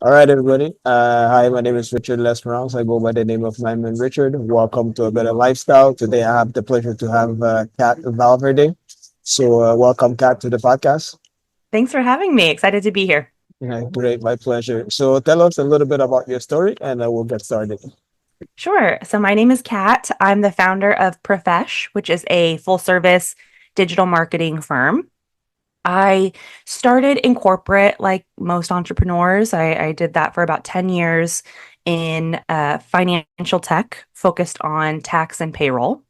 All right, everybody. Hi, my name is Richard.lesperance. I go by the name of my man Richard. Welcome to a better lifestyle. Today, I have the pleasure to have Kat Valverde. Welcome, Kat, to the podcast. Thanks for having me. Excited to be here. Yeah, great, my pleasure. So, tell us a little bit about your story, and we'll get started. Sure. So, my name is Kat. I'm the founder of Profesh, which is a full service digital marketing firm. I started in corporate like most entrepreneurs. I did that for about 10 years in financial tech, focused on tax and payroll.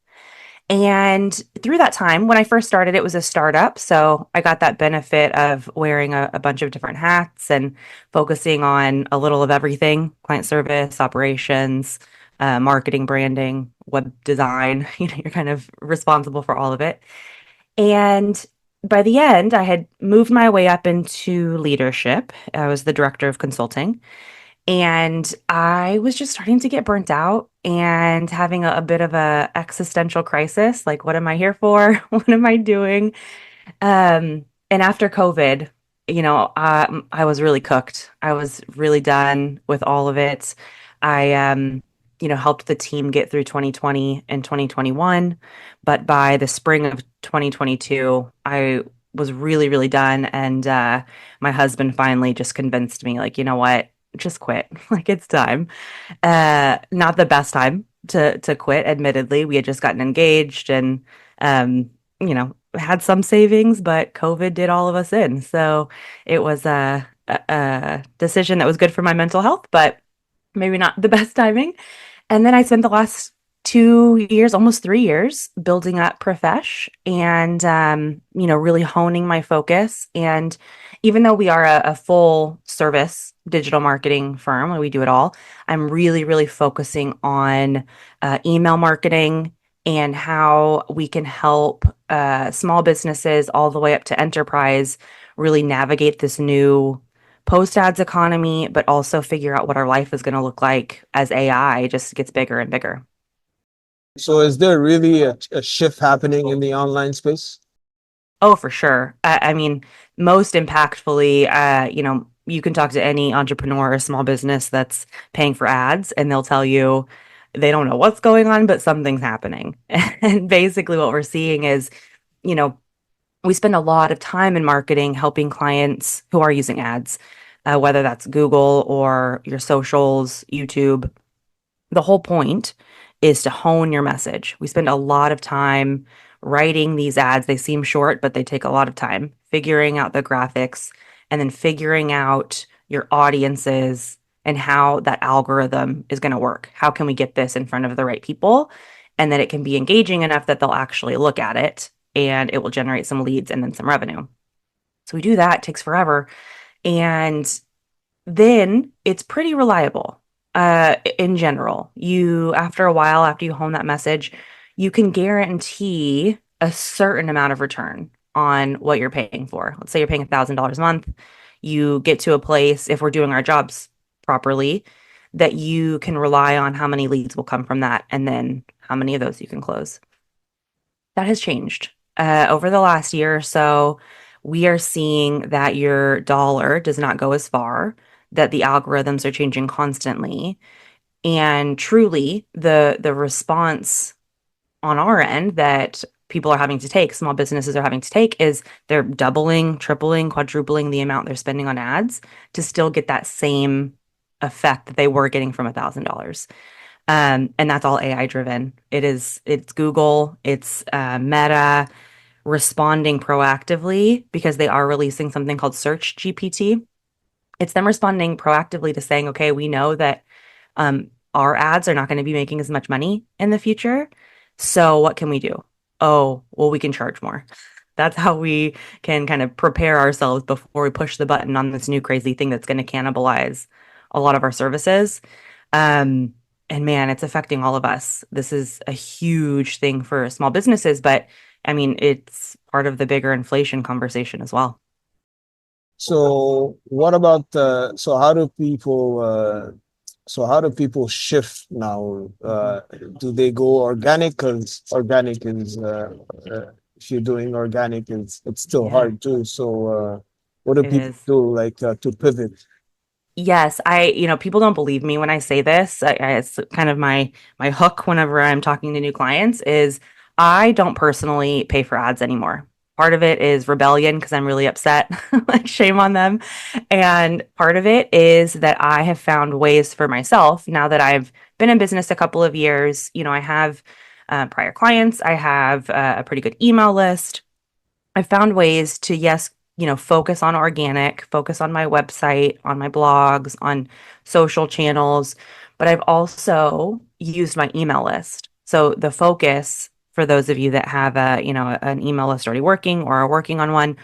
And through that time, when I first started, it was a startup. So I got that benefit of wearing a bunch of different hats and focusing on a little of everything: client service, operations, marketing, branding, web design. You're kind of responsible for all of it. And by the end, I had moved my way up into leadership. I was the director of consulting. And I was just starting to get burnt out and having a bit of a existential crisis. Like, what am I here for? What am I doing? And after COVID, I was really cooked. I was really done with all of it. I helped the team get through 2020 and 2021, but by the spring of 2022, I was really, really done. And my husband finally just convinced me, like, you know what? Just quit. Like, it's time. Not the best time to quit, admittedly. We had just gotten engaged and had some savings, but COVID did all of us in. So it was a decision that was good for my mental health, but maybe not the best timing. And then I spent the last 2 years, almost 3 years, building up Profesh and really honing my focus. And even though we are a full service digital marketing firm, and we do it all, I'm really, really focusing on email marketing and how we can help small businesses all the way up to enterprise really navigate this new post ads economy, but also figure out what our life is going to look like as AI just gets bigger and bigger. So, is there really a shift happening in the online space? Oh, for sure. I mean, most impactfully, you can talk to any entrepreneur or small business that's paying for ads, and they'll tell you they don't know what's going on, but something's happening. And basically, what we're seeing is, you know, we spend a lot of time in marketing helping clients who are using ads, whether that's Google or your socials, YouTube. The whole point is to hone your message. We spend a lot of time writing these ads. They seem short, but they take a lot of time figuring out the graphics and then figuring out your audiences and how that algorithm is going to work. How can we get this in front of the right people and that it can be engaging enough that they'll actually look at it and it will generate some leads and then some revenue. So we do that, it takes forever. And then it's pretty reliable in general. You, after a while, after you hone that message, you can guarantee a certain amount of return on what you're paying for. Let's say you're paying $1,000 a month. You get to a place, if we're doing our jobs properly, that you can rely on how many leads will come from that and then how many of those you can close. That has changed. Over the last year or so, we are seeing that your dollar does not go as far, that the algorithms are changing constantly. And truly, the response on our end that people are having to take, small businesses are having to take, is they're doubling, tripling, quadrupling the amount they're spending on ads to still get that same effect that they were getting from $1,000. And that's all AI driven. It's Google, it's Meta responding proactively because they are releasing something called Search GPT. It's them responding proactively to saying, okay, we know that our ads are not going to be making as much money in the future. So what can we do? Oh, well, we can charge more. That's how we can kind of prepare ourselves before we push the button on this new crazy thing that's going to cannibalize a lot of our services. Um, and man, it's affecting all of us. This is a huge thing for small businesses, but I mean, it's part of the bigger inflation conversation as well. So, what about so how do people shift now? Do they go organic? Because organic is if you're doing organic, it's still Yeah, hard too. So, what do it people is. do like to pivot? Yes, people don't believe me when I say this. It's kind of my hook whenever I'm talking to new clients is I don't personally pay for ads anymore. Part of it is rebellion because I'm really upset, like shame on them. And part of it is that I have found ways for myself now that I've been in business a couple of years. I have prior clients, I have a pretty good email list. I found ways to, yes, focus on organic, focus on my website, on my blogs, on social channels, but I've also used my email list. So the focus for those of you that have an email list already working or are working on one,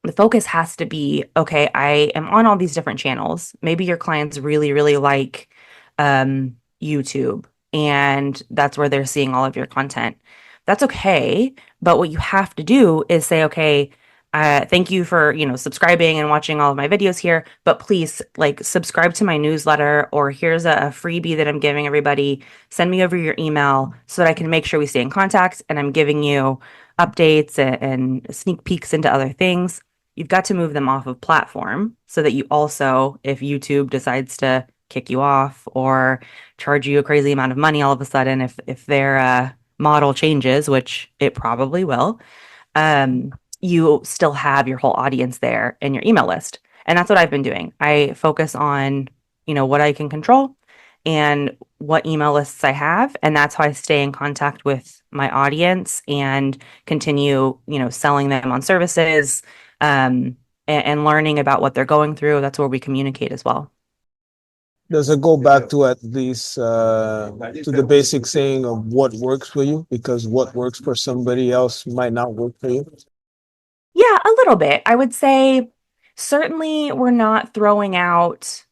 the focus has to be, okay, I am on all these different channels. Maybe your clients really, really like YouTube, and that's where they're seeing all of your content. That's okay. But what you have to do is say, okay, thank you for, subscribing and watching all of my videos here, but please like subscribe to my newsletter, or here's a freebie that I'm giving everybody. Send me over your email so that I can make sure we stay in contact and I'm giving you updates and sneak peeks into other things. You've got to move them off of platform so that you also, if YouTube decides to kick you off or charge you a crazy amount of money all of a sudden, if their model changes, which it probably will, you still have your whole audience there in your email list. And that's what I've been doing. I focus on, what I can control and what email lists I have. And that's how I stay in contact with my audience and continue, selling them on services, and learning about what they're going through. That's where we communicate as well. Does it go back to at least to the basic saying of what works for you? Because what works for somebody else might not work for you. Yeah, a little bit. I would say certainly we're not throwing out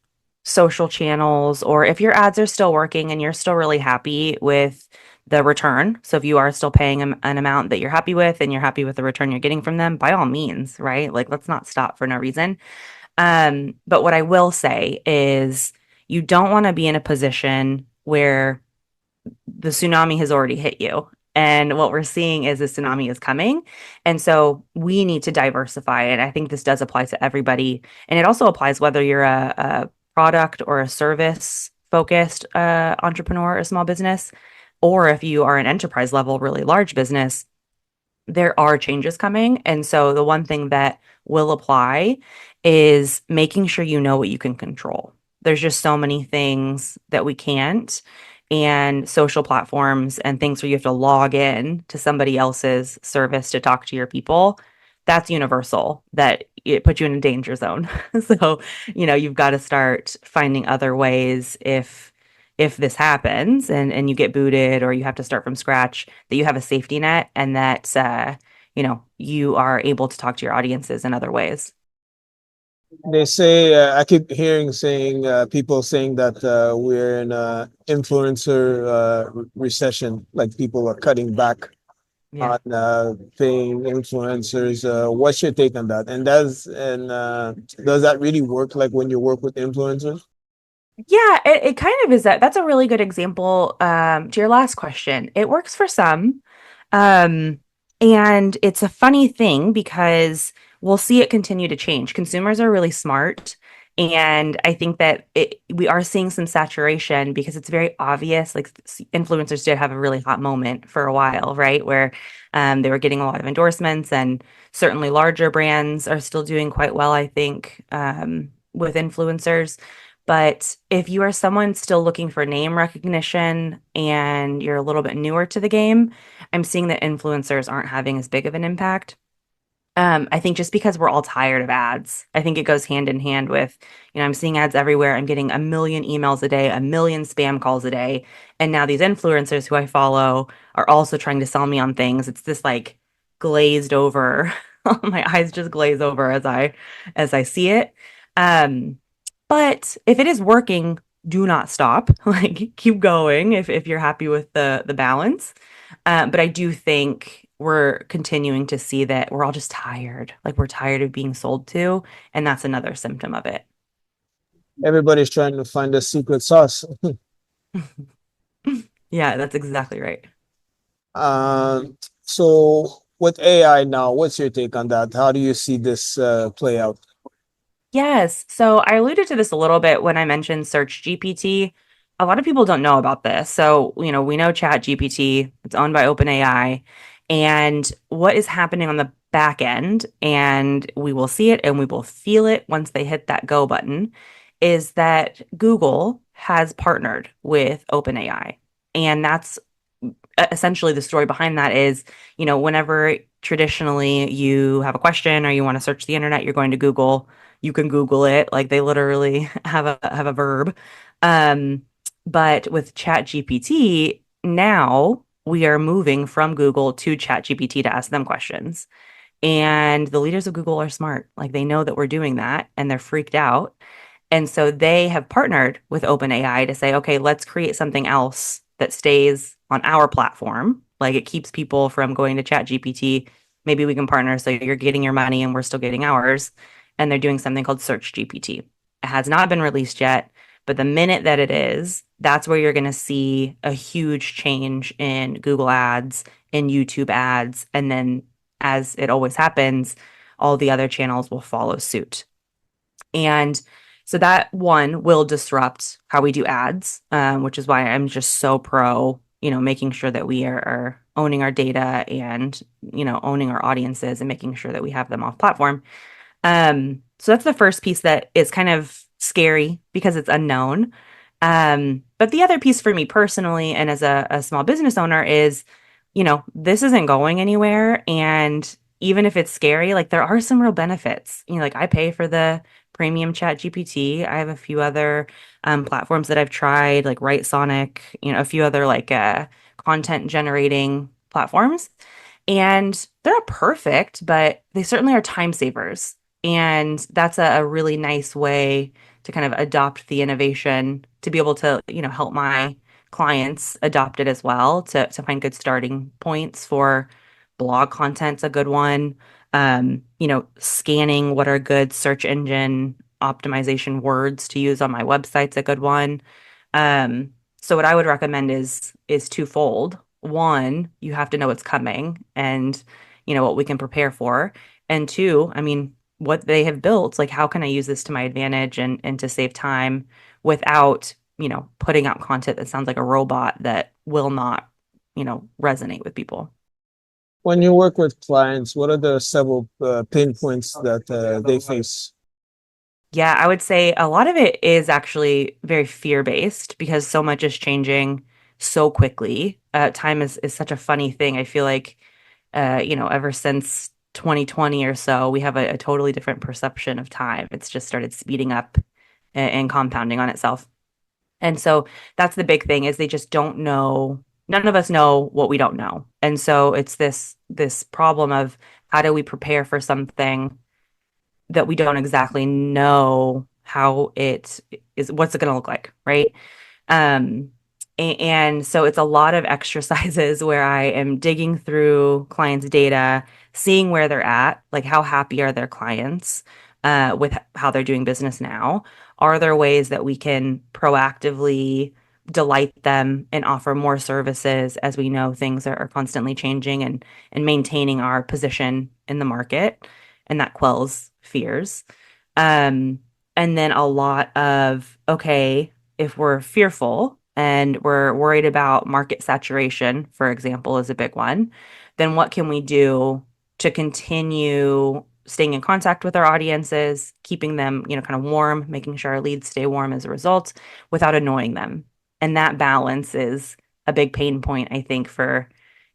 social channels, or if your ads are still working and you're still really happy with the return. So if you are still paying an amount that you're happy with and you're happy with the return you're getting from them, by all means, right? Like let's not stop for no reason. But what I will say is you don't want to be in a position where the tsunami has already hit you. And what we're seeing is the tsunami is coming. And so we need to diversify. And I think this does apply to everybody. And it also applies whether you're a product or a service focused entrepreneur or small business, or if you are an enterprise level, really large business, there are changes coming. And so the one thing that will apply is making sure you know what you can control. There's just so many things that we can't, and social platforms and things where you have to log in to somebody else's service to talk to your people. That's universal, that it puts you in a danger zone. So, you've got to start finding other ways if this happens and you get booted or you have to start from scratch, that you have a safety net and that you are able to talk to your audiences in other ways. They say I keep hearing saying people saying that we're in a influencer recession, like people are cutting back Yeah. on paying influencers. What's your take on that? And does that really work? Like when you work with influencers? Yeah, it kind of is that. That's a really good example to your last question. It works for some. Um, and it's a funny thing because we'll see it continue to change. Consumers are really smart. And I think that we are seeing some saturation because it's very obvious. Like influencers did have a really hot moment for a while, right? Where they were getting a lot of endorsements, and certainly larger brands are still doing quite well, I think, with influencers. But if you are someone still looking for name recognition and you're a little bit newer to the game, I'm seeing that influencers aren't having as big of an impact. I think just because we're all tired of ads, I think it goes hand in hand with, I'm seeing ads everywhere. I'm getting a million emails a day, a million spam calls a day. And now these influencers who I follow are also trying to sell me on things. It's this like glazed over, my eyes just glaze over as I see it. Um, but if it is working, do not stop. Like keep going if you're happy with the balance. But I do think we're continuing to see that we're all just tired. Like we're tired of being sold to, and that's another symptom of it. Everybody's trying to find the secret sauce. Yeah, that's exactly right. So with AI now, what's your take on that? How do you see this play out? Yes. So I alluded to this a little bit when I mentioned Search GPT. A lot of people don't know about this. So, we know Chat GPT, it's owned by OpenAI. And what is happening on the back end, and we will see it and we will feel it once they hit that go button, is that Google has partnered with OpenAI. And that's essentially the story behind that is, whenever traditionally you have a question or you want to search the internet, you're going to Google. You can Google it, like they literally have a verb. Um, but with Chat GPT, now we are moving from Google to Chat GPT to ask them questions. And the leaders of Google are smart. Like they know that we're doing that and they're freaked out. And so they have partnered with OpenAI to say, okay, let's create something else that stays on our platform. Like it keeps people from going to ChatGPT. Maybe we can partner so you're getting your money and we're still getting ours. And they're doing something called Search GPT. It has not been released yet, but the minute that it is, that's where you're going to see a huge change in Google ads, in YouTube ads. And then, as it always happens, all the other channels will follow suit. And so that one will disrupt how we do ads, which is why I'm just so pro, making sure that we are owning our data and, owning our audiences and making sure that we have them off platform. So that's the first piece that is kind of scary because it's unknown. But the other piece for me personally, and as a small business owner, is, this isn't going anywhere. And even if it's scary, like there are some real benefits. Like I pay for the premium chat GPT. I have a few other platforms that I've tried, like Write Sonic, a few other like content generating platforms. And they're not perfect, but they certainly are time savers. And that's a really nice way to kind of adopt the innovation to be able to, help my clients adopt it as well to find good starting points for blog content's a good one. Scanning what are good search engine optimization words to use on my website's a good one. So what I would recommend is twofold. One, you have to know what's coming and what we can prepare for. And two, I mean, what they have built, like how can I use this to my advantage and to save time without, putting out content that sounds like a robot that will not, resonate with people. When you work with clients, what are the several pain points that they face? Yeah, I would say a lot of it is actually very fear-based because so much is changing so quickly. Time is such a funny thing. I feel like, ever since 2020 or so, we have a totally different perception of time. It's just started speeding up and compounding on itself. And so that's the big thing is they just don't know. None of us know what we don't know. And so it's this problem of how do we prepare for something that we don't exactly know how it is, what's it going to look like, right? Um, and so it's a lot of exercises where I am digging through clients' data, seeing where they're at, like how happy are their clients with how they're doing business now. Are there ways that we can proactively delight them and offer more services as we know things are constantly changing and maintaining our position in the market? And that quells fears. Um, and then a lot of, okay, if we're fearful and we're worried about market saturation, for example, is a big one, then what can we do to continue staying in contact with our audiences, keeping them, kind of warm, making sure our leads stay warm as a result without annoying them? And that balance is a big pain point, I think, for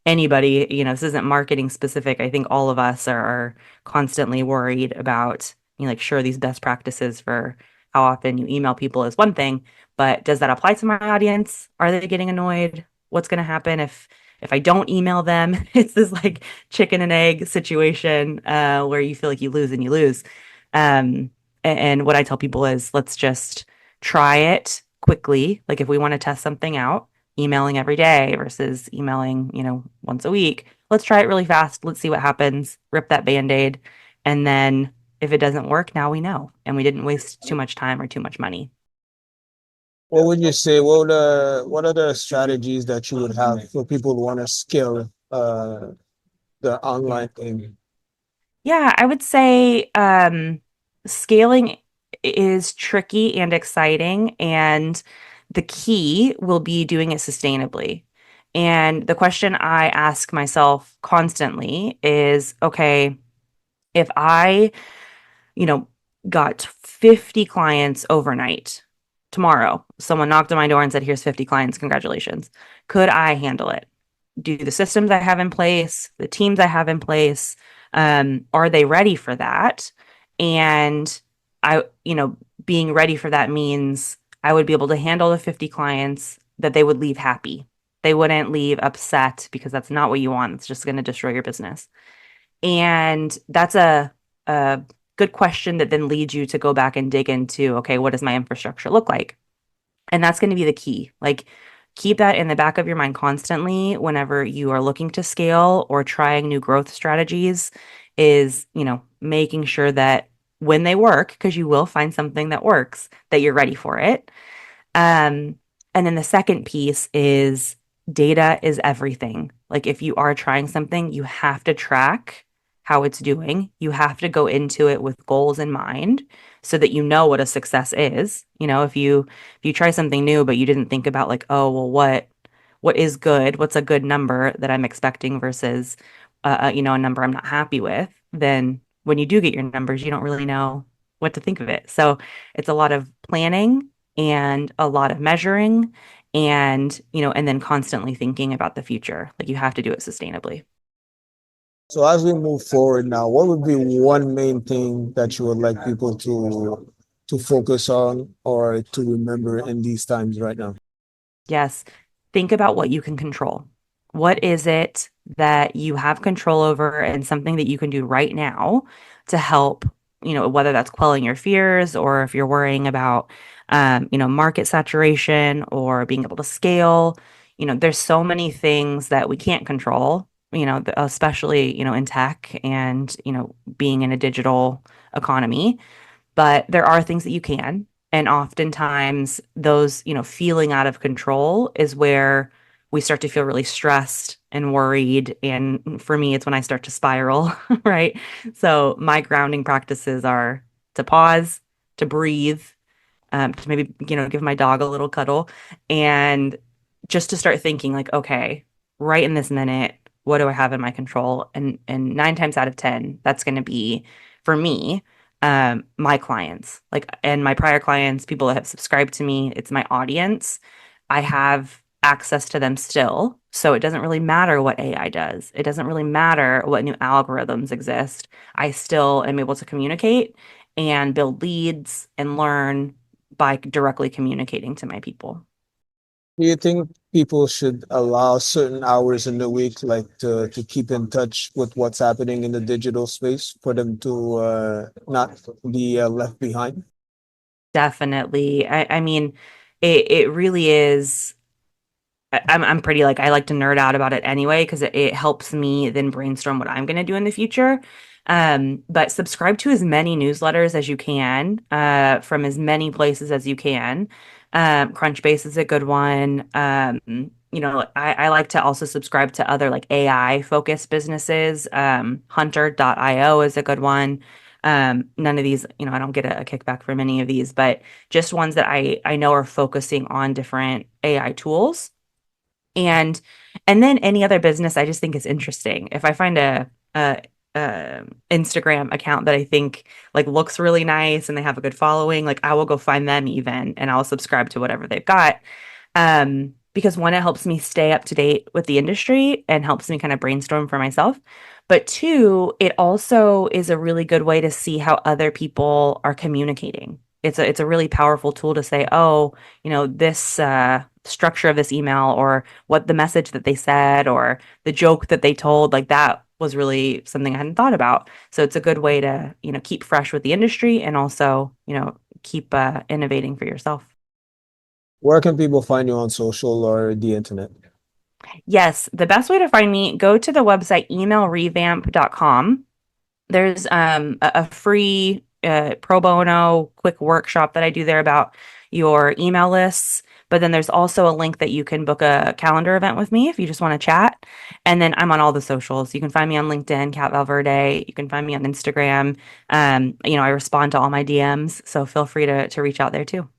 anybody. This isn't marketing specific. I think all of us are constantly worried about, like, sure, these best practices for how often you email people is one thing, but does that apply to my audience? Are they getting annoyed? What's going to happen if I don't email them? It's this like chicken and egg situation where you feel like you lose and you lose. And what I tell people is let's just try it quickly. Like if we want to test something out, emailing every day versus emailing, once a week. Let's try it really fast. Let's see what happens. Rip that band-aid. And then if it doesn't work, now we know. And we didn't waste too much time or too much money. What would you say? What are the strategies that you would have for people who want to scale the online thing? Yeah, I would say scaling is tricky and exciting, and the key will be doing it sustainably. And the question I ask myself constantly is, okay, if I, you know, got 50 clients overnight tomorrow, someone knocked on my door and said, here's 50 clients, congratulations. Could I handle it? Do the systems I have in place, the teams I have in place, are they ready for that? And being ready for that means I would be able to handle the 50 clients that they would leave happy. They wouldn't leave upset because that's not what you want. It's just going to destroy your business. And that's a good question that then leads you to go back and dig into, okay, what does my infrastructure look like? And that's going to be the key. Like, keep that in the back of your mind constantly whenever you are looking to scale or trying new growth strategies, is, making sure that when they work, because you will find something that works, that you're ready for it. Um, and then the second piece is data is everything. Like, if you are trying something, you have to track how it's doing. You have to go into it with goals in mind so that you know what a success is. If you try something new but you didn't think about, like, oh, well, what is good? What's a good number that I'm expecting versus a number I'm not happy with, then when you do get your numbers, you don't really know what to think of it. So it's a lot of planning and a lot of measuring, and then constantly thinking about the future. Like, you have to do it sustainably. So as we move forward now, what would be one main thing that you would like people to focus on or to remember in these times right now? Yes. Think about what you can control. What is it that you have control over, and something that you can do right now to help, whether that's quelling your fears, or if you're worrying about, market saturation or being able to scale. There's so many things that we can't control, especially, in tech and, being in a digital economy, but there are things that you can. And oftentimes those, feeling out of control is where we start to feel really stressed and worried. And for me, it's when I start to spiral, right? So my grounding practices are to pause, to breathe, to maybe, give my dog a little cuddle, and just to start thinking, like, okay, right in this minute, what do I have in my control? And nine times out of 10, that's going to be, for me, my clients, like, and my prior clients, people that have subscribed to me. It's my audience. I have access to them still. So it doesn't really matter what AI does. It doesn't really matter what new algorithms exist. I still am able to communicate and build leads and learn by directly communicating to my people. Do you think people should allow certain hours in the week, like to keep in touch with what's happening in the digital space for them to not be left behind? Definitely. I mean, it really is. I'm pretty, like, I like to nerd out about it anyway because it helps me then brainstorm what I'm going to do in the future. But subscribe to as many newsletters as you can, from as many places as you can. Crunchbase is a good one. I like to also subscribe to other, like, AI focused businesses. Hunter.io is a good one. None of these, I don't get a kickback from any of these, but just ones that I know are focusing on different AI tools. And then any other business I just think is interesting. If I find a Instagram account that I think, like, looks really nice and they have a good following, like, I will go find them even, and I'll subscribe to whatever they've got. Because one, it helps me stay up to date with the industry and helps me kind of brainstorm for myself. But two, it also is a really good way to see how other people are communicating. It's a really powerful tool to say, oh, this structure of this email, or what the message that they said, or the joke that they told, like, that was really something I hadn't thought about. So it's a good way to, keep fresh with the industry, and also, keep innovating for yourself. Where can people find you on social or the internet? Yes, the best way to find me, go to the website emailrevamp.com. There's a free pro bono quick workshop that I do there about your email lists. But then there's also a link that you can book a calendar event with me if you just want to chat. And then I'm on all the socials. You can find me on LinkedIn, Kat Valverde. You can find me on Instagram. I respond to all my DMs, so feel free to reach out there too.